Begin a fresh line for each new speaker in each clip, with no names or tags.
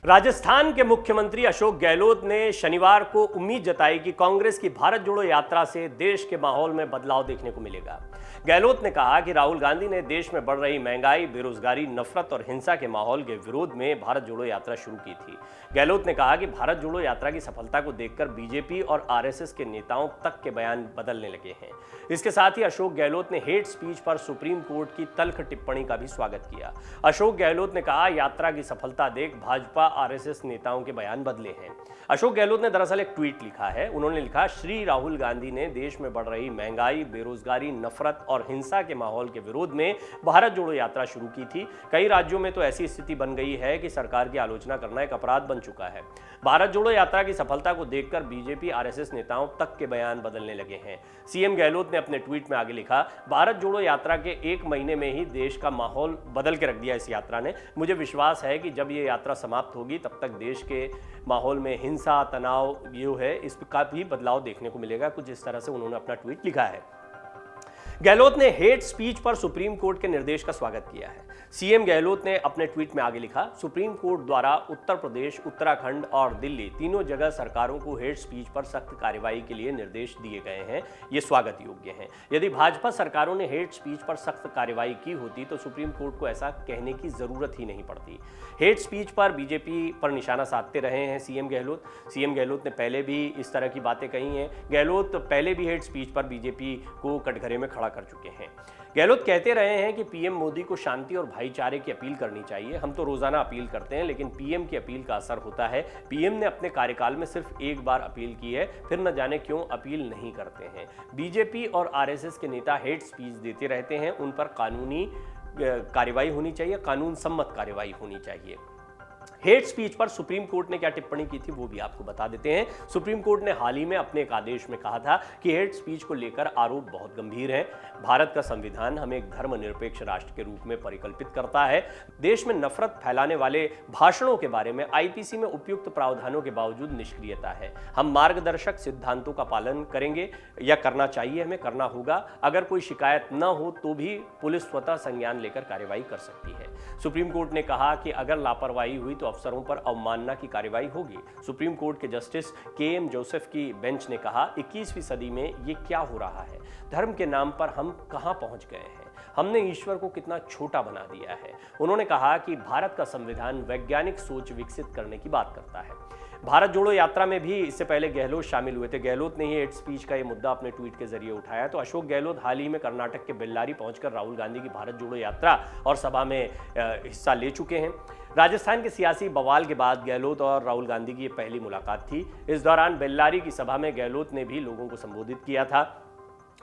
राजस्थान के मुख्यमंत्री अशोक गहलोत ने शनिवार को उम्मीद जताई कि कांग्रेस की भारत जोड़ो यात्रा से देश के माहौल में बदलाव देखने को मिलेगा। गहलोत ने कहा कि राहुल गांधी ने देश में बढ़ रही महंगाई, बेरोजगारी, नफरत और हिंसा के माहौल के विरोध में भारत जोड़ो यात्रा शुरू की थी। गहलोत ने कहा कि भारत जोड़ो यात्रा की सफलता को देखकर बीजेपी और आरएसएस के नेताओं तक के बयान बदलने लगे हैं। इसके साथ ही अशोक गहलोत ने हेट स्पीच पर सुप्रीम कोर्ट की तल्ख टिप्पणी का भी स्वागत किया। अशोक गहलोत ने कहा, यात्रा की सफलता देख भाजपा आरएसएस नेताओं के बयान बदले हैं। अशोक गहलोत ने दरअसल एक ट्वीट लिखा है। उन्होंने लिखा, श्री राहुल गांधी ने देश में बढ़ रही महंगाई, बेरोजगारी, नफरत और हिंसा के माहौल के विरोध में भारत जोड़ो यात्रा शुरू की थी। कई राज्यों में तो ऐसी स्थिति बन गई है कि सरकार की आलोचना करना एक अपराध बन चुका है। भारत जोड़ो यात्रा की सफलता को देखकर बीजेपी आरएसएस नेताओं तक के बयान बदलने लगे हैं। सीएम गहलोत ने अपने ट्वीट में आगे लिखा, भारत जोड़ो यात्रा के 1 महीने में ही देश का माहौल बदल के रख दिया इस यात्रा ने। मुझे विश्वास है कि जब ये यात्रा समाप्त होगी तब तक देश के माहौल में हिंसा, तनाव जो है इसका भी बदलाव देखने को मिलेगा। कुछ इस तरह से उन्होंने अपना ट्वीट लिखा है। गहलोत ने हेट स्पीच पर सुप्रीम कोर्ट के निर्देश का स्वागत किया है। सीएम गहलोत ने अपने ट्वीट में आगे लिखा, सुप्रीम कोर्ट द्वारा उत्तर प्रदेश, उत्तराखंड और दिल्ली तीनों जगह सरकारों को हेट स्पीच पर सख्त कार्रवाई के लिए निर्देश दिए गए हैं। ये स्वागत योग्य हैं। यदि भाजपा सरकारों ने हेट स्पीच पर सख्त कार्रवाई की होती तो सुप्रीम कोर्ट को ऐसा कहने की जरूरत ही नहीं पड़ती। हेट स्पीच पर बीजेपी पर निशाना साधते रहे हैं सीएम गहलोत ने पहले भी इस तरह की बातें कही हैं। गहलोत पहले भी हेट स्पीच पर बीजेपी को कटघरे में खड़ा कर चुके हैं। गहलोत कहते रहे हैं कि पीएम मोदी को शांति और भाईचारे की अपील करनी चाहिए। हम तो रोजाना अपील करते हैं, लेकिन पीएम की अपील का असर होता है। पीएम ने अपने कार्यकाल में सिर्फ एक बार अपील की है, फिर न जाने क्यों अपील नहीं करते हैं। बीजेपी और आरएसएस के नेता हेट स्पीच देते रहते हैं। उन पर कानूनी कार्रवाई होनी चाहिए, कानून सम्मत कार्रवाई होनी चाहिए। हेट स्पीच पर सुप्रीम कोर्ट ने क्या टिप्पणी की थी वो भी आपको बता देते हैं। सुप्रीम कोर्ट ने हाल ही में अपने एक आदेश में कहा था कि हेट स्पीच को लेकर आरोप बहुत गंभीर है। भारत का संविधान हमें एक धर्मनिरपेक्ष राष्ट्र के रूप में परिकल्पित करता है। देश में नफरत फैलाने वाले भाषणों के बारे में आईपीसी में उपयुक्त प्रावधानों के बावजूद निष्क्रियता है। हम मार्गदर्शक सिद्धांतों का पालन करेंगे या करना चाहिए, हमें करना होगा। अगर कोई शिकायत न हो तो भी पुलिस स्वतः संज्ञान लेकर कार्रवाई कर सकती है। सुप्रीम कोर्ट ने कहा कि अगर लापरवाही हुई तो अफसरों पर अवमानना की कार्रवाई होगी। सुप्रीम कोर्ट के जस्टिस के.एम. जोसेफ की बेंच ने कहा, 21वीं सदी में ये क्या हो रहा है? धर्म के नाम पर हम कहां पहुंच गए हैं? हमने ईश्वर को कितना छोटा बना दिया है। उन्होंने कहा कि भारत का संविधान वैज्ञानिक सोच विकसित करने की बात करता है। भारत जोड़ो यात्रा में भी इससे पहले गहलोत शामिल हुए थे। गहलोत ने ही हेट स्पीच का ये मुद्दा अपने ट्वीट के जरिए उठाया। तो अशोक गहलोत हाल ही में कर्नाटक के बेल्लारी पहुंचकर राहुल गांधी की भारत जोड़ो यात्रा और सभा में हिस्सा ले चुके हैं। राजस्थान के सियासी बवाल के बाद गहलोत और राहुल गांधी की ये पहली मुलाकात थी। इस दौरान बेल्लारी की सभा में गहलोत ने भी लोगों को संबोधित किया था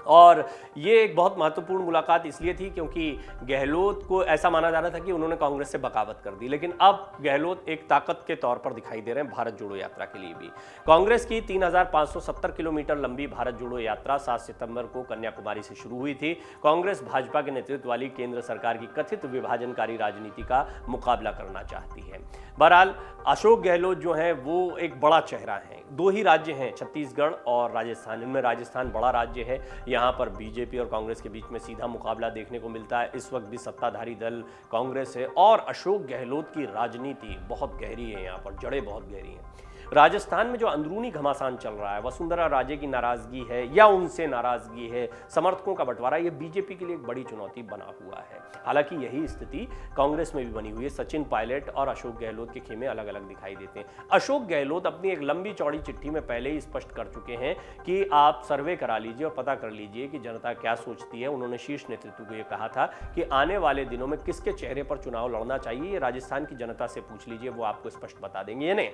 और ये एक बहुत महत्वपूर्ण मुलाकात इसलिए थी क्योंकि गहलोत को ऐसा माना जा रहा था कि उन्होंने कांग्रेस से बगावत कर दी, लेकिन अब गहलोत एक ताकत के तौर पर दिखाई दे रहे हैं भारत जोड़ो यात्रा के लिए भी। कांग्रेस की 3570 किलोमीटर लंबी भारत जोड़ो यात्रा 7 सितंबर को कन्याकुमारी से शुरू हुई थी। कांग्रेस भाजपा के नेतृत्व वाली केंद्र सरकार की कथित विभाजनकारी राजनीति का मुकाबला करना चाहती है। बहरहाल अशोक गहलोत जो है वो एक बड़ा चेहरा है। 2 ही राज्य हैं, छत्तीसगढ़ और राजस्थान। इनमें राजस्थान बड़ा राज्य है। यहाँ पर बीजेपी और कांग्रेस के बीच में सीधा मुकाबला देखने को मिलता है। इस वक्त भी सत्ताधारी दल कांग्रेस है और अशोक गहलोत की राजनीति बहुत गहरी है। यहाँ पर जड़ें बहुत गहरी हैं। राजस्थान में जो अंदरूनी घमासान चल रहा है, वसुंधरा राजे की नाराजगी है या उनसे नाराजगी है, समर्थकों का बंटवारा, ये बीजेपी के लिए एक बड़ी चुनौती बना हुआ है। हालांकि यही स्थिति कांग्रेस में भी बनी हुई है। सचिन पायलट और अशोक गहलोत के खेमे अलग अलग दिखाई देते हैं। अशोक गहलोत अपनी एक लंबी चौड़ी चिट्ठी में पहले ही स्पष्ट कर चुके हैं कि आप सर्वे करा लीजिए और पता कर लीजिए कि जनता क्या सोचती है। उन्होंने शीर्ष नेतृत्व को यह कहा था कि आने वाले दिनों में किसके चेहरे पर चुनाव लड़ना चाहिए, ये राजस्थान की जनता से पूछ लीजिए, वो आपको स्पष्ट बता देंगे। यानी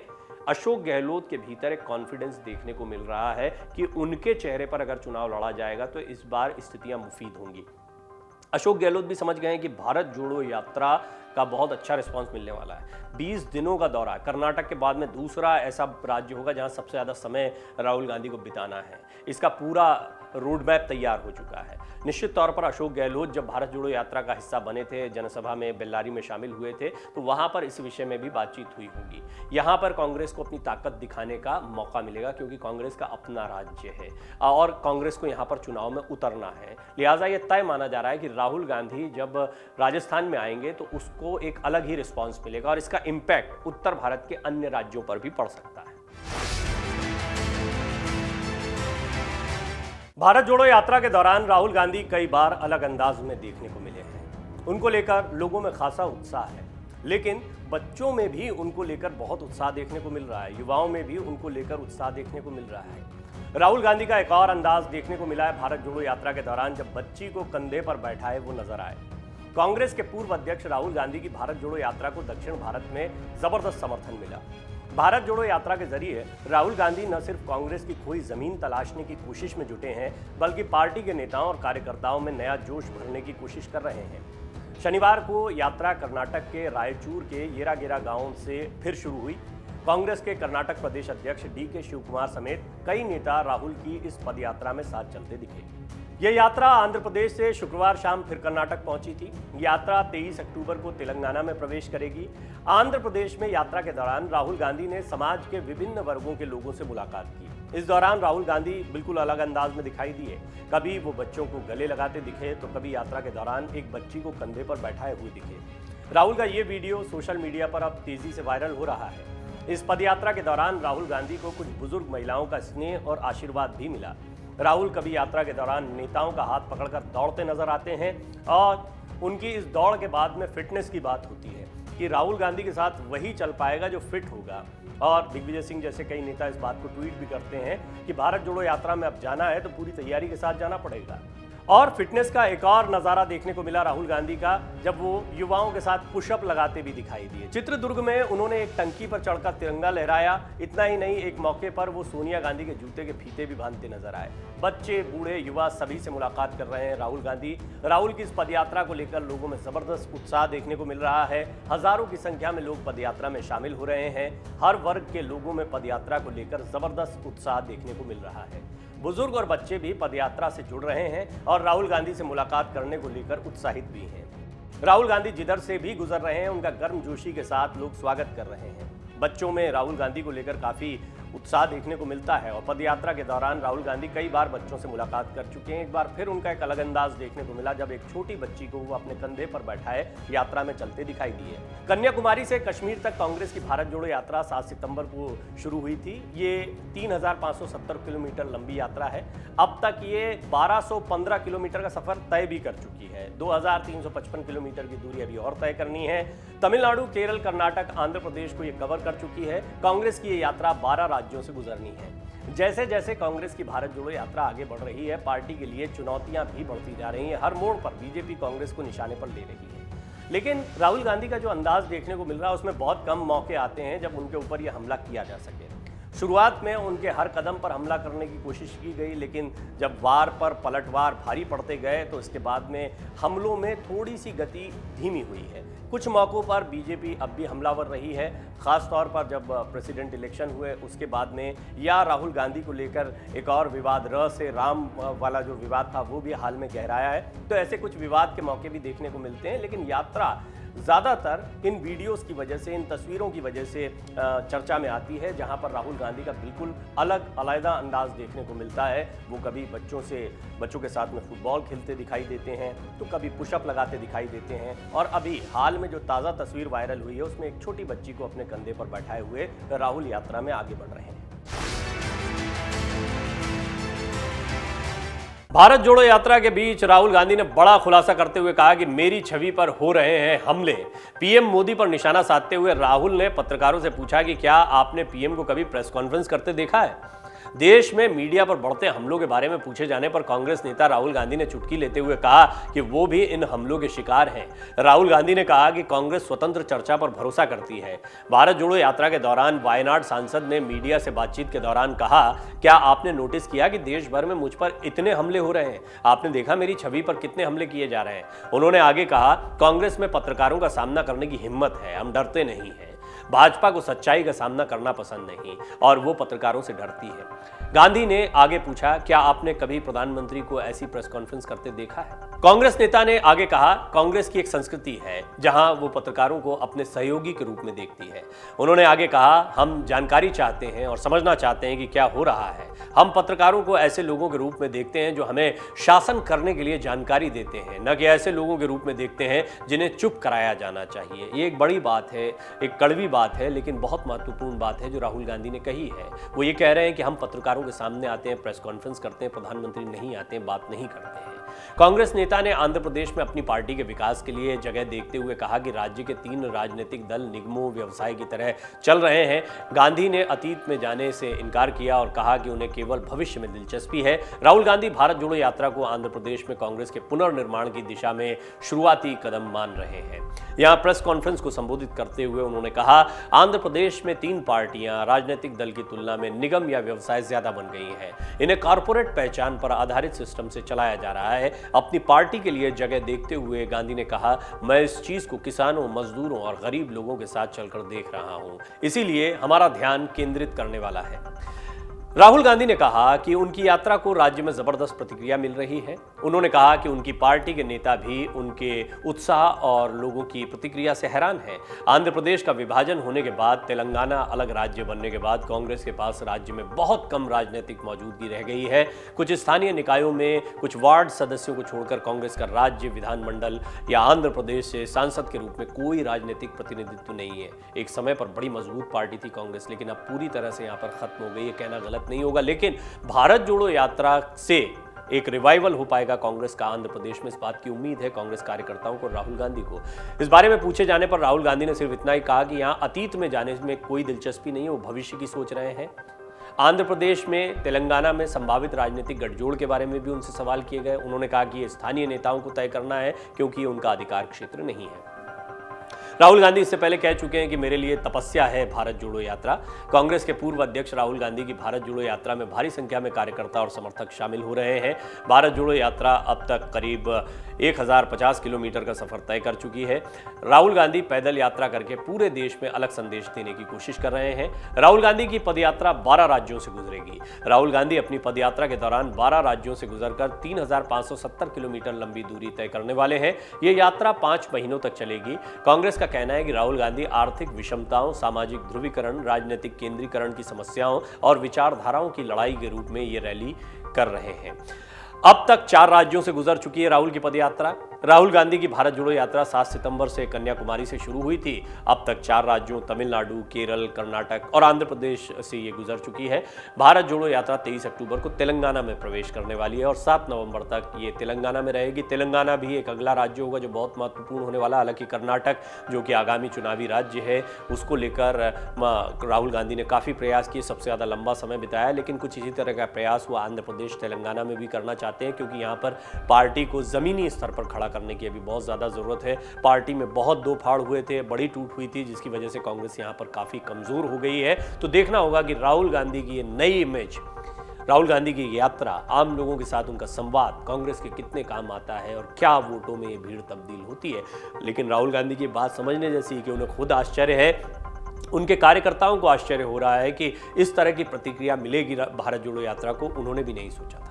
अशोक गहलोत के भीतर एक कॉन्फिडेंस देखने को मिल रहा है कि उनके चेहरे पर अगर चुनाव लड़ा जाएगा तो इस बार स्थितियां मुफीद होंगी। अशोक गहलोत भी समझ गए हैं कि भारत जोड़ो यात्रा का बहुत अच्छा रिस्पांस मिलने वाला है। 20 दिनों का दौरा, कर्नाटक के बाद में दूसरा ऐसा राज्य होगा जहां सबसे ज़्यादा समय राहुल गांधी को बिताना है। इसका पूरा रोड मैप तैयार हो चुका है। निश्चित तौर पर अशोक गहलोत जब भारत जोड़ो यात्रा का हिस्सा बने थे, जनसभा में बेल्लारी में शामिल हुए थे, तो वहां पर इस विषय में भी बातचीत हुई होगी। यहां पर कांग्रेस को अपनी ताकत दिखाने का मौका मिलेगा, क्योंकि कांग्रेस का अपना राज्य है और कांग्रेस को यहां पर चुनाव में उतरना है। लिहाजा यह तय माना जा रहा है कि राहुल गांधी जब राजस्थान में आएंगे तो उसको एक अलग ही रिस्पॉन्स मिलेगा और इसका इंपैक्ट उत्तर भारत के अन्य राज्यों पर भी पड़ सकता है। भारत जोड़ो यात्रा के दौरान राहुल गांधी कई बार अलग अंदाज में देखने को मिले हैं। उनको लेकर लोगों में खासा उत्साह है, लेकिन बच्चों में भी उनको लेकर बहुत उत्साह देखने को मिल रहा है, युवाओं में भी उनको लेकर उत्साह देखने को मिल रहा है। राहुल गांधी का एक और अंदाज देखने को मिला है भारत जोड़ो यात्रा के दौरान, जब बच्ची को कंधे पर बैठाए वो नजर आए। कांग्रेस के पूर्व अध्यक्ष राहुल गांधी की भारत जोड़ो यात्रा को दक्षिण भारत में जबरदस्त समर्थन मिला। भारत जोड़ो यात्रा के जरिए राहुल गांधी न सिर्फ कांग्रेस की खोई जमीन तलाशने की कोशिश में जुटे हैं, बल्कि पार्टी के नेताओं और कार्यकर्ताओं में नया जोश भरने की कोशिश कर रहे हैं। शनिवार को यात्रा कर्नाटक के रायचूर के येरागेरा गांव से फिर शुरू हुई। कांग्रेस के कर्नाटक प्रदेश अध्यक्ष DK शिवकुमार समेत कई नेता राहुल की इस पदयात्रा में साथ चलते दिखे। यह यात्रा आंध्र प्रदेश से शुक्रवार शाम फिर कर्नाटक पहुंची थी। यात्रा 23 अक्टूबर को तेलंगाना में प्रवेश करेगी। आंध्र प्रदेश में यात्रा के दौरान राहुल गांधी ने समाज के विभिन्न वर्गों के लोगों से मुलाकात की। इस दौरान राहुल गांधी बिल्कुल अलग अंदाज में दिखाई दिए। कभी वो बच्चों को गले लगाते दिखे, तो कभी यात्रा के दौरान एक बच्ची को कंधे पर बैठाए हुए दिखे। राहुल का ये वीडियो सोशल मीडिया पर अब तेजी से वायरल हो रहा है। इस पदयात्रा के दौरान राहुल गांधी को कुछ बुजुर्ग महिलाओं का स्नेह और आशीर्वाद भी मिला। राहुल कभी यात्रा के दौरान नेताओं का हाथ पकड़कर दौड़ते नजर आते हैं और उनकी इस दौड़ के बाद में फिटनेस की बात होती है कि राहुल गांधी के साथ वही चल पाएगा जो फिट होगा। और दिग्विजय सिंह जैसे कई नेता इस बात को ट्वीट भी करते हैं कि भारत जोड़ो यात्रा में अब जाना है तो पूरी तैयारी के साथ जाना पड़ेगा। और फिटनेस का एक और नजारा देखने को मिला राहुल गांधी का, जब वो युवाओं के साथ पुशअप लगाते भी दिखाई दिए। चित्रदुर्ग में उन्होंने एक टंकी पर चढ़कर तिरंगा लहराया। इतना ही नहीं, एक मौके पर वो सोनिया गांधी के जूते के फीते भी बांधते नजर आए। बच्चे, बूढ़े, युवा सभी से मुलाकात कर रहे हैं राहुल गांधी। राहुल की इस पदयात्रा को लेकर लोगों में जबरदस्त उत्साह देखने को मिल रहा है। हजारों की संख्या में लोग पदयात्रा में शामिल हो रहे हैं। हर वर्ग के लोगों में पदयात्रा को लेकर जबरदस्त उत्साह देखने को मिल रहा है। बुजुर्ग और बच्चे भी पदयात्रा से जुड़ रहे हैं और राहुल गांधी से मुलाकात करने को लेकर उत्साहित भी हैं। राहुल गांधी जिधर से भी गुजर रहे हैं, उनका गर्मजोशी के साथ लोग स्वागत कर रहे हैं। बच्चों में राहुल गांधी को लेकर काफी उत्साह देखने को मिलता है और पदयात्रा के दौरान राहुल गांधी कई बार बच्चों से मुलाकात कर चुके हैं। एक बार फिर उनका एक अलग अंदाज देखने को मिला, जब एक छोटी बच्ची को वो अपने कंधे पर बैठाए यात्रा में चलते दिखाई दिए। कन्याकुमारी से कश्मीर तक कांग्रेस की भारत जोड़ो यात्रा 7 सितंबर को शुरू हुई थी। ये 3570 किलोमीटर लंबी यात्रा है। अब तक ये 1215 किलोमीटर का सफर तय भी कर चुकी है। 2355 किलोमीटर की दूरी अभी और तय करनी है। तमिलनाडु, केरल, कर्नाटक, आंध्र प्रदेश को ये कवर कर चुकी है। कांग्रेस की ये यात्रा 12 राज्यों से गुजरनी है। जैसे जैसे कांग्रेस की भारत जोड़ो यात्रा आगे बढ़ रही है, पार्टी के लिए चुनौतियां भी बढ़ती जा रही हैं। हर मोड़ पर बीजेपी कांग्रेस को निशाने पर ले रही है। लेकिन राहुल गांधी का जो अंदाज देखने को मिल रहा है, उसमें बहुत कम मौके आते हैं जब उनके ऊपर यह हमला किया जा सके। शुरुआत में उनके हर कदम पर हमला करने की कोशिश की गई, लेकिन जब वार पर पलटवार भारी पड़ते गए तो इसके बाद में हमलों में थोड़ी सी गति धीमी हुई है। कुछ मौक़ों पर बीजेपी अब भी हमलावर रही है, खास तौर पर जब प्रेसिडेंट इलेक्शन हुए उसके बाद में, या राहुल गांधी को लेकर एक और विवाद र से राम वाला जो विवाद था वो भी हाल में गहराया है। तो ऐसे कुछ विवाद के मौके भी देखने को मिलते हैं। लेकिन यात्रा ज़्यादातर इन वीडियोस की वजह से, इन तस्वीरों की वजह से चर्चा में आती है, जहां पर राहुल गांधी का बिल्कुल अलग-अलग अंदाज देखने को मिलता है। वो कभी बच्चों के साथ में फुटबॉल खेलते दिखाई देते हैं, तो कभी पुशअप लगाते दिखाई देते हैं। और अभी हाल में जो ताज़ा तस्वीर वायरल हुई है, उसमें एक छोटी बच्ची को अपने कंधे पर बैठाए हुए राहुल यात्रा में आगे बढ़ रहे हैं। भारत जोड़ो यात्रा के बीच राहुल गांधी ने बड़ा खुलासा करते हुए कहा कि मेरी छवि पर हो रहे हैं हमले। पीएम मोदी पर निशाना साधते हुए राहुल ने पत्रकारों से पूछा कि क्या आपने पीएम को कभी प्रेस कॉन्फ्रेंस करते देखा है। देश में मीडिया पर बढ़ते हमलों के बारे में पूछे जाने पर कांग्रेस नेता राहुल गांधी ने चुटकी लेते हुए कहा कि वो भी इन हमलों के शिकार हैं। राहुल गांधी ने कहा कि कांग्रेस स्वतंत्र चर्चा पर भरोसा करती है। भारत जोड़ो यात्रा के दौरान वायनाड सांसद ने मीडिया से बातचीत के दौरान कहा, क्या आपने नोटिस किया कि देश भर में मुझ पर इतने हमले हो रहे हैं? आपने देखा मेरी छवि पर कितने हमले किए जा रहे हैं? उन्होंने आगे कहा, कांग्रेस में पत्रकारों का सामना करने की हिम्मत है, हम डरते नहीं हैं। भाजपा को सच्चाई का सामना करना पसंद नहीं और वो पत्रकारों से डरती है। गांधी ने आगे पूछा, क्या आपने कभी प्रधानमंत्री को ऐसी प्रेस कॉन्फ्रेंस करते देखा है? कांग्रेस नेता ने आगे कहा, कांग्रेस की एक संस्कृति है जहां वो पत्रकारों को अपने सहयोगी के रूप में देखती है। उन्होंने आगे कहा, हम जानकारी चाहते हैं और समझना चाहते हैं कि क्या हो रहा है। हम पत्रकारों को ऐसे लोगों के रूप में देखते हैं जो हमें शासन करने के लिए जानकारी देते हैं, न कि ऐसे लोगों के रूप में देखते हैं जिन्हें चुप कराया जाना चाहिए। ये एक बड़ी बात है, एक कड़वी बात है, लेकिन बहुत महत्वपूर्ण बात है जो राहुल गांधी ने कही है। वो ये कह रहे हैं कि हम पत्रकारों के सामने आते हैं, प्रेस कॉन्फ्रेंस करते हैं, प्रधानमंत्री नहीं आते हैं, बात नहीं करते हैं। कांग्रेस नेता ने आंध्र प्रदेश में अपनी पार्टी के विकास के लिए जगह देखते हुए कहा कि राज्य के 3 राजनीतिक दल निगमों व्यवसाय की तरह चल रहे हैं। गांधी ने अतीत में जाने से इनकार किया और कहा कि उन्हें केवल भविष्य में दिलचस्पी है। राहुल गांधी भारत जोड़ो यात्रा को आंध्र प्रदेश में कांग्रेस के पुनर्निर्माण की दिशा में शुरुआती कदम मान रहे हैं। यहां प्रेस कॉन्फ्रेंस को संबोधित करते हुए उन्होंने कहा, आंध्र प्रदेश में 3 पार्टियां राजनीतिक दल की तुलना में निगम या व्यवसाय ज्यादा बन गई हैं। इन्हें कॉर्पोरेट पहचान पर आधारित सिस्टम से चलाया जा रहा है। अपनी पार्टी के लिए जगह देखते हुए गांधी ने कहा, मैं इस चीज को किसानों, मजदूरों और गरीब लोगों के साथ चलकर देख रहा हूं, इसीलिए हमारा ध्यान केंद्रित करने वाला है। राहुल गांधी ने कहा कि उनकी यात्रा को राज्य में जबरदस्त प्रतिक्रिया मिल रही है। उन्होंने कहा कि उनकी पार्टी के नेता भी उनके उत्साह और लोगों की प्रतिक्रिया से हैरान हैं। आंध्र प्रदेश का विभाजन होने के बाद, तेलंगाना अलग राज्य बनने के बाद कांग्रेस के पास राज्य में बहुत कम राजनीतिक मौजूदगी रह गई है। कुछ स्थानीय निकायों में कुछ वार्ड सदस्यों को छोड़कर कांग्रेस का राज्य विधानमंडल या आंध्र प्रदेश से सांसद के रूप में कोई राजनीतिक प्रतिनिधित्व नहीं है। एक समय पर बड़ी मजबूत पार्टी थी कांग्रेस, लेकिन अब पूरी तरह से यहाँ पर खत्म हो गई। ये कहना गलत नहीं होगा, लेकिन भारत जोड़ो यात्रा से एक रिवाइवल हो पाएगा कांग्रेस का आंध्र प्रदेश में, इस बात की उम्मीद है कांग्रेस कार्यकर्ताओं को, राहुल गांधी को। इस बारे में पूछे जाने पर राहुल गांधी ने सिर्फ इतना ही कहा कि यहां अतीत में जाने में कोई दिलचस्पी नहीं है, वो भविष्य की सोच रहे हैं। आंध्र प्रदेश में, तेलंगाना में संभावित राजनीतिक गठजोड़ के बारे में भी उनसे सवाल किए गए। उन्होंने कहा कि ये स्थानीय नेताओं को तय करना है, क्योंकि ये उनका अधिकार क्षेत्र नहीं है। राहुल गांधी इससे पहले कह चुके हैं कि मेरे लिए तपस्या है भारत जोड़ो यात्रा। कांग्रेस के पूर्व अध्यक्ष राहुल गांधी की भारत जोड़ो यात्रा में भारी संख्या में कार्यकर्ता और समर्थक शामिल हो रहे हैं। भारत जोड़ो यात्रा अब तक करीब 1050 किलोमीटर का सफर तय कर चुकी है। राहुल गांधी पैदल यात्रा करके पूरे देश में अलग संदेश देने की कोशिश कर रहे हैं। राहुल गांधी की पदयात्रा 12 राज्यों से गुजरेगी। राहुल गांधी अपनी पदयात्रा के दौरान 12 राज्यों से गुजरकर 3570 किलोमीटर लंबी दूरी तय करने वाले हैं। ये यात्रा 5 महीनों तक चलेगी। कांग्रेस का कहना है कि राहुल गांधी आर्थिक विषमताओं, सामाजिक ध्रुवीकरण, राजनीतिक केंद्रीकरण की समस्याओं और विचारधाराओं की लड़ाई के रूप में ये रैली कर रहे हैं। अब तक 4 राज्यों से गुजर चुकी है राहुल की पदयात्रा। राहुल गांधी की भारत जोड़ो यात्रा 7 सितंबर से कन्याकुमारी से शुरू हुई थी। अब तक 4 राज्यों तमिलनाडु, केरल, कर्नाटक और आंध्र प्रदेश से ये गुजर चुकी है। भारत जोड़ो यात्रा 23 अक्टूबर को तेलंगाना में प्रवेश करने वाली है और 7 नवंबर तक ये तेलंगाना में रहेगी। तेलंगाना भी एक अगला राज्य होगा जो बहुत महत्वपूर्ण होने वाला है। हालांकि कर्नाटक, जो कि आगामी चुनावी राज्य है, उसको लेकर राहुल गांधी ने काफ़ी प्रयास किए, सबसे ज़्यादा लंबा समय बिताया, लेकिन कुछ इसी तरह का प्रयास वो आंध्र प्रदेश, तेलंगाना में भी करना चाहते हैं, क्योंकि यहाँ पर पार्टी को ज़मीनी स्तर पर खड़ा करने की अभी बहुत ज़्यादा ज़रूरत है। पार्टी में बहुत दो फाड़ हुए थे, बड़ी टूट हुई थी, जिसकी वजह से कांग्रेस यहाँ पर काफ़ी कमज़ोर हो गई है। तो देखना होगा कि राहुल गांधी की ये नई इमेज, राहुल गांधी की यात्रा, आम लोगों के साथ उनका संवाद कांग्रेस के कितने काम आता है और क्या वोटों में ये भीड़ तब्दील होती है। लेकिन राहुल गांधी की बात समझने जैसी है कि उन्हें खुद आश्चर्य है, उनके कार्यकर्ताओं को आश्चर्य हो रहा है कि इस तरह की प्रतिक्रिया मिलेगी भारत जोड़ो यात्रा को, उन्होंने भी नहीं सोचा था।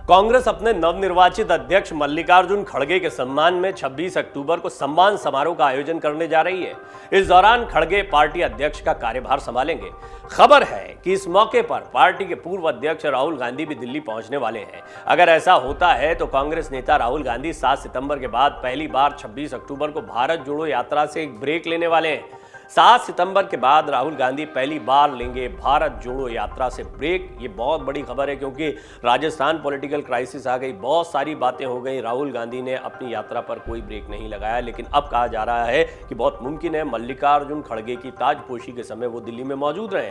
कांग्रेस अपने नवनिर्वाचित अध्यक्ष मल्लिकार्जुन खड़गे के सम्मान में 26 अक्टूबर को सम्मान समारोह का आयोजन करने जा रही है। इस दौरान खड़गे पार्टी अध्यक्ष का कार्यभार संभालेंगे। खबर है कि इस मौके पर पार्टी के पूर्व अध्यक्ष राहुल गांधी भी दिल्ली पहुंचने वाले हैं। अगर ऐसा होता है तो कांग्रेस नेता राहुल गांधी 7 सितंबर के बाद पहली बार 26 अक्टूबर को भारत जोड़ो यात्रा से एक ब्रेक लेने वाले हैं। 7 सितंबर के बाद राहुल गांधी पहली बार लेंगे भारत जोड़ो यात्रा से ब्रेक। ये बहुत बड़ी खबर है, क्योंकि राजस्थान पॉलिटिकल क्राइसिस आ गई, बहुत सारी बातें हो गई। राहुल गांधी ने अपनी यात्रा पर कोई ब्रेक नहीं लगाया, लेकिन अब कहा जा रहा है कि बहुत मुमकिन है मल्लिकार्जुन खड़गे की ताजपोशी के समय वो दिल्ली में मौजूद रहे।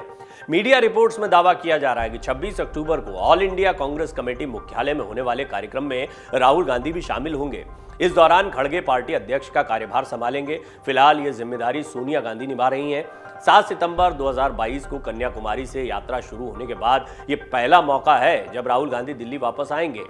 मीडिया रिपोर्ट्स में दावा किया जा रहा है कि 26 अक्टूबर को ऑल इंडिया कांग्रेस कमेटी मुख्यालय में होने वाले कार्यक्रम में राहुल गांधी भी शामिल होंगे। इस दौरान खड़गे पार्टी अध्यक्ष का कार्यभार संभालेंगे। फिलहाल ये जिम्मेदारी सोनिया गांधी निभा रही हैं। 7 सितंबर 2022 को कन्याकुमारी से यात्रा शुरू होने के बाद ये पहला मौका है जब राहुल गांधी दिल्ली वापस आएंगे।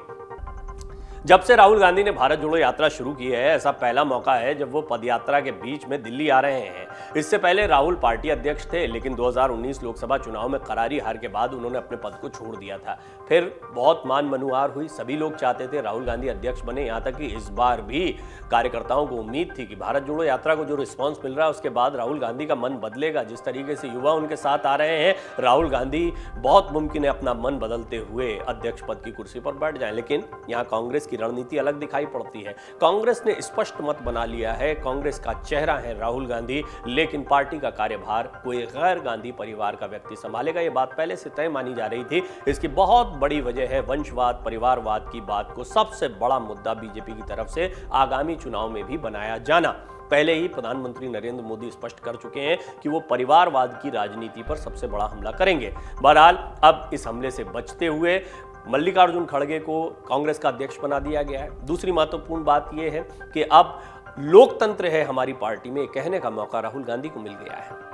जब से राहुल गांधी ने भारत जोड़ो यात्रा शुरू की है, ऐसा पहला मौका है जब वो पदयात्रा के बीच में दिल्ली आ रहे हैं। इससे पहले राहुल पार्टी अध्यक्ष थे, लेकिन 2019 लोकसभा चुनाव में करारी हार के बाद उन्होंने अपने पद को छोड़ दिया था। फिर बहुत मान मनुहार हुई, सभी लोग चाहते थे राहुल गांधी अध्यक्ष बने। यहाँ तक कि इस बार भी कार्यकर्ताओं को उम्मीद थी कि भारत जोड़ो यात्रा को जो रिस्पॉन्स मिल रहा है उसके बाद राहुल गांधी का मन बदलेगा। जिस तरीके से युवा उनके साथ आ रहे हैं, राहुल गांधी बहुत मुमकिन है अपना मन बदलते हुए अध्यक्ष पद की कुर्सी पर बैठ जाए। लेकिन यहाँ कांग्रेस की रणनीति अलग दिखाई पड़ती है। कांग्रेस ने स्पष्ट मत बना लिया है, कांग्रेस का चेहरा है राहुल गांधी, लेकिन पार्टी का कार्यभार कोई गैर गांधी परिवार का व्यक्ति संभालेगा। यह बात पहले से तय मानी जा रही थी। इसकी बहुत बड़ी वजह है वंशवाद, परिवारवाद की बात को सबसे बड़ा मुद्दा बीजेपी की तरफ से आगामी चुनाव में भी बनाया जाना। पहले ही प्रधानमंत्री नरेंद्र मोदी स्पष्ट कर चुके हैं कि वो परिवारवाद की राजनीति पर सबसे बड़ा हमला करेंगे। बहरहाल अब इस हमले से बचते हुए मल्लिकार्जुन खड़गे को कांग्रेस का अध्यक्ष बना दिया गया है। दूसरी महत्वपूर्ण बात यह है कि अब लोकतंत्र है हमारी पार्टी में, कहने का मौका राहुल गांधी को मिल गया है।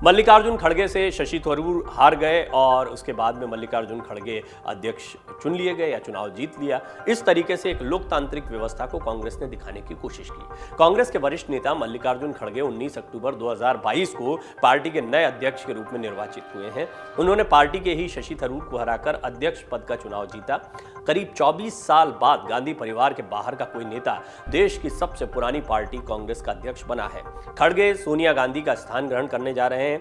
मल्लिकार्जुन खड़गे से शशि थरूर हार गए और उसके बाद में मल्लिकार्जुन खड़गे अध्यक्ष चुन लिए गए या चुनाव जीत लिया। इस तरीके से एक लोकतांत्रिक व्यवस्था को कांग्रेस ने दिखाने की कोशिश की। कांग्रेस के वरिष्ठ नेता मल्लिकार्जुन खड़गे 19 अक्टूबर 2022 को पार्टी के नए अध्यक्ष के रूप में निर्वाचित हुए हैं। उन्होंने पार्टी के ही शशि थरूर को हराकर अध्यक्ष पद का चुनाव जीता। करीब 24 साल बाद गांधी परिवार के बाहर का कोई नेता देश की सबसे पुरानी पार्टी कांग्रेस का अध्यक्ष बना है। खड़गे सोनिया गांधी का स्थान ग्रहण करने जा रहे हैं,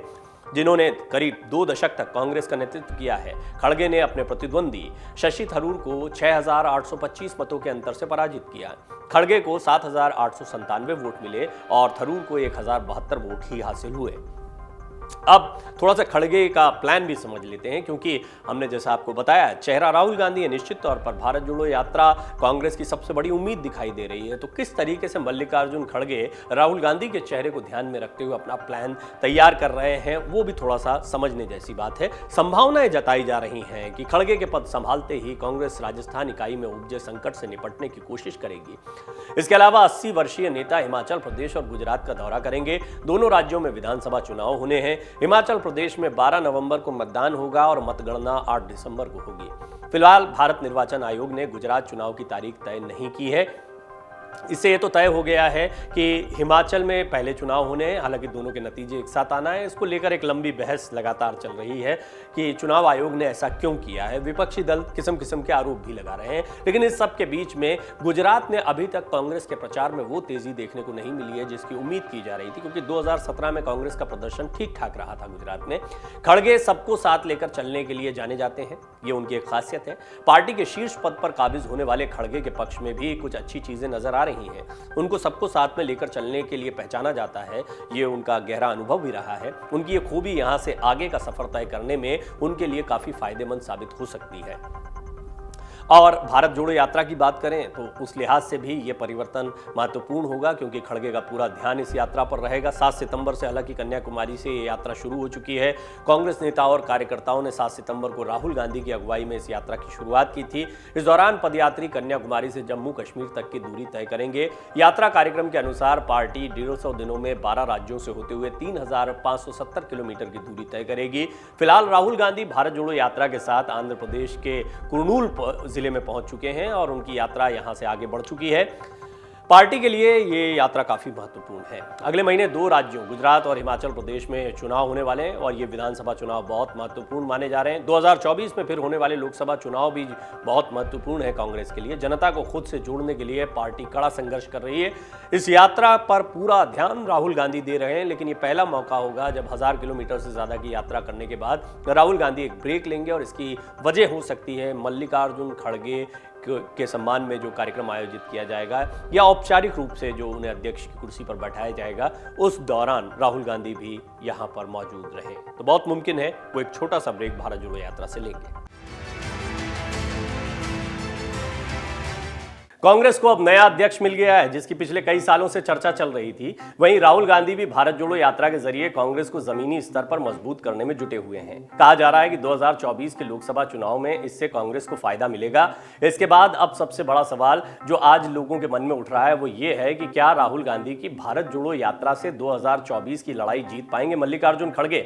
जिन्होंने करीब 2 दशक तक कांग्रेस का नेतृत्व किया है। खड़गे ने अपने प्रतिद्वंदी शशि थरूर को 6,825 मतों के अंतर से पराजित किया। खड़गे को 7,897 वोट मिले और थरूर को 1,072 वोट ही हासिल हुए। अब थोड़ा सा खड़गे का प्लान भी समझ लेते हैं, क्योंकि हमने जैसा आपको बताया चेहरा राहुल गांधी है। निश्चित तौर पर भारत जोड़ो यात्रा कांग्रेस की सबसे बड़ी उम्मीद दिखाई दे रही है। तो किस तरीके से मल्लिकार्जुन खड़गे राहुल गांधी के चेहरे को ध्यान में रखते हुए अपना प्लान तैयार कर रहे हैं, वो भी थोड़ा सा समझने जैसी बात है। संभावनाएं जताई जा रही हैं कि खड़गे के पद संभालते ही कांग्रेस राजस्थान इकाई में उपजे संकट से निपटने की कोशिश करेगी। इसके अलावा 80 वर्षीय नेता हिमाचल प्रदेश और गुजरात का दौरा करेंगे। दोनों राज्यों में विधानसभा चुनाव होने हैं। हिमाचल प्रदेश में 12 नवंबर को मतदान होगा और मतगणना 8 दिसंबर को होगी। फिलहाल भारत निर्वाचन आयोग ने गुजरात चुनाव की तारीख तय नहीं की है। इससे ये तो तय हो गया है कि हिमाचल में पहले चुनाव होने हैं, हालांकि दोनों के नतीजे एक साथ आना है। इसको लेकर एक लंबी बहस लगातार चल रही है कि चुनाव आयोग ने ऐसा क्यों किया है। विपक्षी दल किस्म किस्म के आरोप भी लगा रहे हैं। लेकिन इस सब के बीच में गुजरात में अभी तक कांग्रेस के प्रचार में वो तेजी देखने को नहीं मिली है जिसकी उम्मीद की जा रही थी, क्योंकि 2017 में कांग्रेस का प्रदर्शन ठीक ठाक रहा था गुजरात में। खड़गे सबको साथ लेकर चलने के लिए जाने जाते हैं, ये उनकी एक खासियत है। पार्टी के शीर्ष पद पर काबिज होने वाले खड़गे के पक्ष में भी कुछ अच्छी चीजें नजर आ रही हैं। उनको सबको साथ में लेकर चलने के लिए पहचाना जाता है, ये उनका गहरा अनुभव भी रहा है। उनकी ये खूबी यहां से आगे का सफर तय करने में उनके लिए काफी फायदेमंद साबित हो सकती है। और भारत जोड़ो यात्रा की बात करें तो उस लिहाज से भी ये परिवर्तन महत्वपूर्ण होगा, क्योंकि खड़गे का पूरा ध्यान इस यात्रा पर रहेगा। 7 सितंबर से हालांकि कन्याकुमारी से ये यात्रा शुरू हो चुकी है। कांग्रेस नेता और कार्यकर्ताओं ने 7 सितंबर को राहुल गांधी की अगुवाई में इस यात्रा की शुरुआत की थी। इस दौरान पदयात्री कन्याकुमारी से जम्मू कश्मीर तक की दूरी तय करेंगे। यात्रा कार्यक्रम के अनुसार पार्टी 150 दिनों में 12 राज्यों से होते हुए 3,570 किलोमीटर की दूरी तय करेगी। फिलहाल राहुल गांधी भारत जोड़ो यात्रा के साथ आंध्र प्रदेश के कुर्नूल जिले में पहुंच चुके हैं और उनकी यात्रा यहां से आगे बढ़ चुकी है। पार्टी के लिए ये यात्रा काफी महत्वपूर्ण है। अगले महीने 2 राज्यों गुजरात और हिमाचल प्रदेश में चुनाव होने वाले हैं और ये विधानसभा चुनाव बहुत महत्वपूर्ण माने जा रहे हैं। 2024 में फिर होने वाले लोकसभा चुनाव भी बहुत महत्वपूर्ण है कांग्रेस के लिए। जनता को खुद से जोड़ने के लिए पार्टी कड़ा संघर्ष कर रही है। इस यात्रा पर पूरा ध्यान राहुल गांधी दे रहे हैं, लेकिन ये पहला मौका होगा जब 1000 किलोमीटर से ज्यादा की यात्रा करने के बाद राहुल गांधी एक ब्रेक लेंगे और इसकी वजह हो सकती है मल्लिकार्जुन खड़गे के सम्मान में जो कार्यक्रम आयोजित किया जाएगा या औपचारिक रूप से जो उन्हें अध्यक्ष की कुर्सी पर बैठाया जाएगा, उस दौरान राहुल गांधी भी यहां पर मौजूद रहे। तो बहुत मुमकिन है वो एक छोटा सा ब्रेक भारत जोड़ो यात्रा से लेंगे। कांग्रेस को अब नया अध्यक्ष मिल गया है, जिसकी पिछले कई सालों से चर्चा चल रही थी। वहीं राहुल गांधी भी भारत जोड़ो यात्रा के जरिए कांग्रेस को जमीनी स्तर पर मजबूत करने में जुटे हुए हैं। कहा जा रहा है कि 2024 के लोकसभा चुनाव में इससे कांग्रेस को फायदा मिलेगा। इसके बाद अब सबसे बड़ा सवाल जो आज लोगों के मन में उठ रहा है वो ये है कि क्या राहुल गांधी की भारत जोड़ो यात्रा से 2024 की लड़ाई जीत पाएंगे मल्लिकार्जुन खड़गे।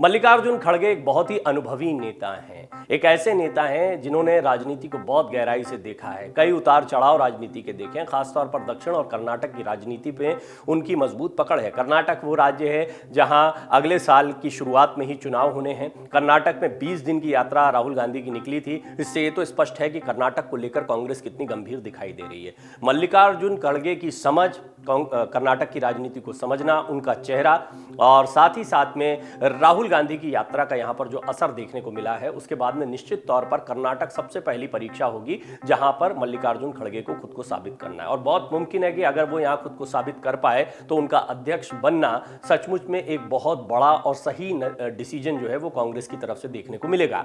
मल्लिकार्जुन खड़गे एक बहुत ही अनुभवी नेता हैं, एक ऐसे नेता हैं जिन्होंने राजनीति को बहुत गहराई से देखा है, कई उतार चढ़ाव राजनीति के देखे हैं। खासतौर पर दक्षिण और कर्नाटक की राजनीति पे उनकी मजबूत पकड़ है। कर्नाटक वो राज्य है जहां अगले साल की शुरुआत में ही चुनाव होने हैं। कर्नाटक में 20 दिन की यात्रा राहुल गांधी की निकली थी। इससे ये तो स्पष्ट है कि कर्नाटक को लेकर कांग्रेस कितनी गंभीर दिखाई दे रही है। मल्लिकार्जुन खड़गे की समझ, कर्नाटक की राजनीति को समझना, उनका चेहरा और साथ ही साथ में राहुल गांधी की यात्रा का यहां पर जो असर देखने को मिला है, उसके बाद में निश्चित तौर पर कर्नाटक सबसे पहली परीक्षा होगी जहां पर मल्लिकार्जुन खड़गे को खुद को साबित करना है। और बहुत मुमकिन है कि अगर वो यहां खुद को साबित कर पाए तो उनका अध्यक्ष बनना सचमुच में एक बहुत बड़ा और सही डिसीजन जो है वो कांग्रेस की तरफ से देखने को मिलेगा।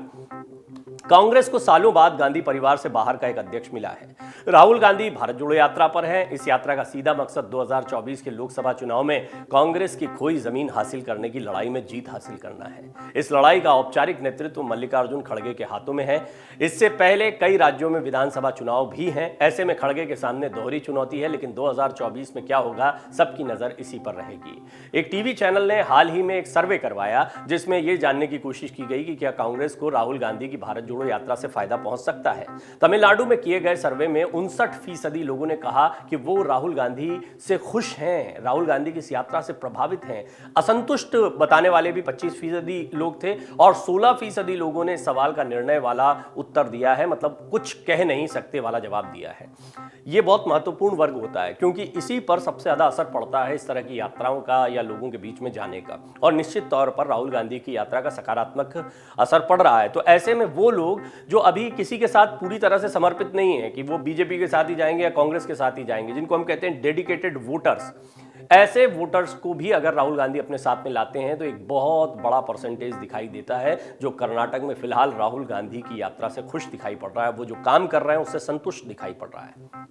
कांग्रेस को सालों बाद गांधी परिवार से बाहर का एक अध्यक्ष मिला है। राहुल गांधी भारत जोड़ो यात्रा पर हैं। इस यात्रा का सीधा मकसद 2024 के लोकसभा चुनाव में कांग्रेस की खोई जमीन हासिल करने की लड़ाई में जीत हासिल करना है। इस लड़ाई का औपचारिक नेतृत्व मल्लिकार्जुन खड़गे के हाथों में है। इससे पहले कई राज्यों में विधानसभा चुनाव भी हैं। ऐसे में खड़गे के सामने दोहरी चुनौती है, लेकिन 2024 में क्या होगा सबकी नजर इसी पर रहेगी। एक टीवी चैनल ने हाल ही में एक सर्वे करवाया जिसमें यह जानने की कोशिश की गई कि क्या कांग्रेस को राहुल गांधी की भारत जोड़ो यात्रा से फायदा पहुंच सकता है। तमिलनाडु में किए गए सर्वे में 59% लोगों ने कहा कि वो राहुल गांधी से खुश हैं, राहुल गांधी की इस यात्रा से प्रभावित हैं। असंतुष्ट बताने वाले भी 25% लोग थे और 16% लोगों ने सवाल का निर्णय वाला उत्तर दिया है, मतलब कुछ कह नहीं सकते वाला जवाब दिया है। यह बहुत महत्वपूर्ण वर्ग होता है क्योंकि इसी पर सबसे ज्यादा असर पड़ता है इस तरह की यात्राओं का या लोगों के बीच में जाने का। और निश्चित तौर पर राहुल गांधी की यात्रा का सकारात्मक असर पड़ रहा है। तो ऐसे में वो लोग जो अभी किसी के साथ पूरी तरह से समर्पित नहीं है कि वो बीजेपी के साथ ही जाएंगे या कांग्रेस के साथ ही जाएंगे, जिनको हम कहते हैं डेडिकेटेड वोटर्स, ऐसे वोटर्स को भी अगर राहुल गांधी अपने साथ में लाते हैं तो एक बहुत बड़ा परसेंटेज दिखाई देता है जो कर्नाटक में फिलहाल राहुल गांधी की यात्रा से खुश दिखाई पड़ रहा है, वो जो काम कर रहे हैं उससे संतुष्ट दिखाई पड़ रहा है।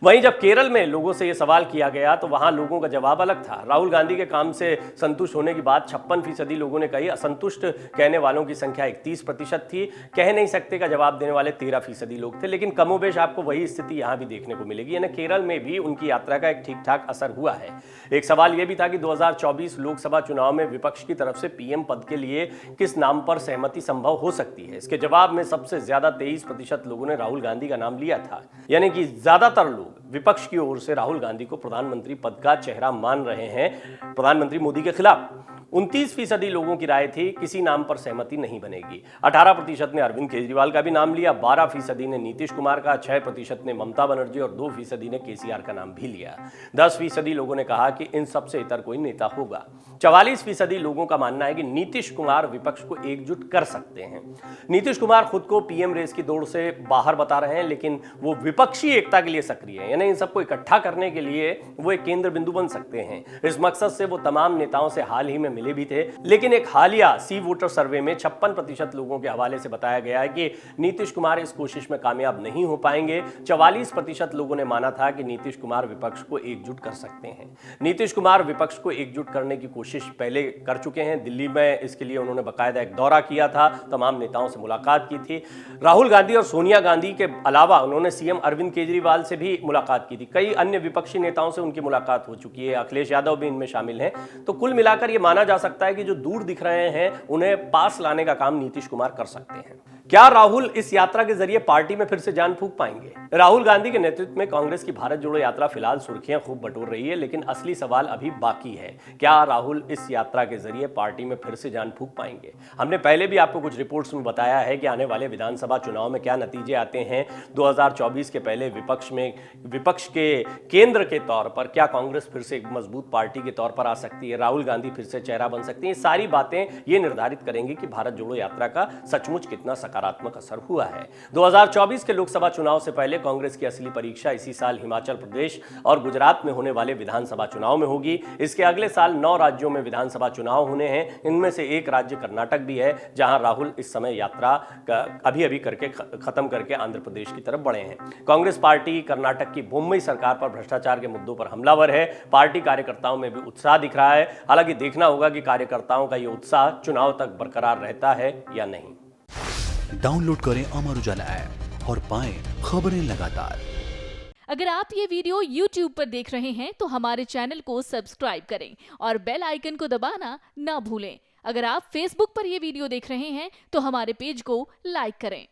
वहीं जब केरल में लोगों से यह सवाल किया गया तो वहां लोगों का जवाब अलग था। राहुल गांधी के काम से संतुष्ट होने की बात 56% लोगों ने कही। असंतुष्ट कहने वालों की संख्या 31% थी। कह नहीं सकते का जवाब देने वाले 13% लोग थे। लेकिन कमोबेश आपको वही स्थिति यहां भी देखने को मिलेगी, यानी केरल में भी उनकी यात्रा का एक ठीक ठाक असर हुआ है। एक सवाल यह भी था कि 2024 लोकसभा चुनाव में विपक्ष की तरफ से पीएम पद के लिए किस नाम पर सहमति संभव हो सकती है। इसके जवाब में सबसे ज्यादा 23% लोगों ने राहुल गांधी का नाम लिया था, यानी कि ज्यादातर लोग विपक्ष की ओर से राहुल गांधी को प्रधानमंत्री पद का चेहरा मान रहे हैं प्रधानमंत्री मोदी के खिलाफ। 29% लोगों की राय थी किसी नाम पर सहमति नहीं बनेगी। 18% ने अरविंद केजरीवाल का भी नाम लिया, 12% ने नीतीश कुमार का, 6% ने ममता बनर्जी और 2% ने केसीआर का नाम भी लिया। 10% लोगों ने कहा कि इन सबसे इतर कोई नेता होगा। 44% लोगों का मानना है कि नीतीश कुमार विपक्ष को एकजुट कर सकते हैं। नीतीश कुमार खुद को पीएम रेस की दौड़ से बाहर बता रहे हैं, लेकिन वो विपक्षी एकता के लिए सक्रिय है, यानी इन सबको इकट्ठा करने के लिए वो एक केंद्र बिंदु बन सकते हैं। इस मकसद से वो तमाम नेताओं से हाल ही में मिले भी थे। लेकिन एक हालिया सी वोटर सर्वे में 56% लोगों के हवाले से बताया गया है कि नीतीश कुमार इस कोशिश में कामयाब नहीं हो पाएंगे। 44% लोगों ने माना था कि नीतीश कुमार विपक्ष को एकजुट कर सकते हैं। नीतीश कुमार विपक्ष को एकजुट करने की कोशिश पहले कर चुके हैं। दिल्ली में इसके लिए उन्होंने बाकायदा एक दौरा किया था, तमाम नेताओं से मुलाकात की थी। राहुल गांधी और सोनिया गांधी के अलावा उन्होंने सीएम अरविंद केजरीवाल से भी मुलाकात की थी। कई अन्य विपक्षी नेताओं से उनकी मुलाकात हो चुकी है, अखिलेश यादव भी इनमें शामिल हैं। तो कुल मिलाकर यह माना जा सकता है कि जो दूर दिख रहे हैं उन्हें पास लाने का काम नीतीश कुमार कर सकते हैं। क्या राहुल इस यात्रा के जरिए पार्टी में फिर से जान फूंक पाएंगे? राहुल गांधी के नेतृत्व में कांग्रेस की भारत जोड़ो यात्रा फिलहाल सुर्खियां खूब बटोर रही है, लेकिन असली सवाल अभी बाकी है। क्या राहुल इस यात्रा के जरिए पार्टी में फिर से जान फूंक पाएंगे? हमने पहले भी आपको कुछ रिपोर्ट्स में बताया है कि आने वाले विधानसभा चुनाव में क्या नतीजे आते हैं। 2024 के पहले विपक्ष के केंद्र के तौर पर क्या कांग्रेस फिर से एक मजबूत पार्टी के तौर पर आ सकती है, राहुल गांधी फिर से चेहरा बन सकती है। सारी बातें ये निर्धारित करेंगी कि भारत जोड़ो यात्रा का सचमुच कितना सकारात्मक सकारात्मक असर हुआ है। 2024 के लोकसभा चुनाव से पहले कांग्रेस की असली परीक्षा इसी साल हिमाचल प्रदेश और गुजरात में होने वाले विधानसभा चुनाव में होगी। इसके अगले साल 9 राज्यों में विधानसभा चुनाव होने हैं। इनमें से एक राज्य कर्नाटक भी है, जहां राहुल इस समय यात्रा अभी करके खत्म करके आंध्र प्रदेश की तरफ बढ़े हैं। कांग्रेस पार्टी कर्नाटक की मुंबई सरकार पर भ्रष्टाचार के मुद्दों पर हमलावर है। पार्टी कार्यकर्ताओं में भी उत्साह दिख रहा है। हालांकि देखना होगा कि कार्यकर्ताओं का यह उत्साह चुनाव तक बरकरार रहता है या नहीं।
डाउनलोड करें अमर उजाला ऐप और पाएं खबरें लगातार।
अगर आप ये वीडियो YouTube पर देख रहे हैं तो हमारे चैनल को सब्सक्राइब करें और बेल आइकन को दबाना ना भूलें। अगर आप Facebook पर ये वीडियो देख रहे हैं तो हमारे पेज को लाइक करें।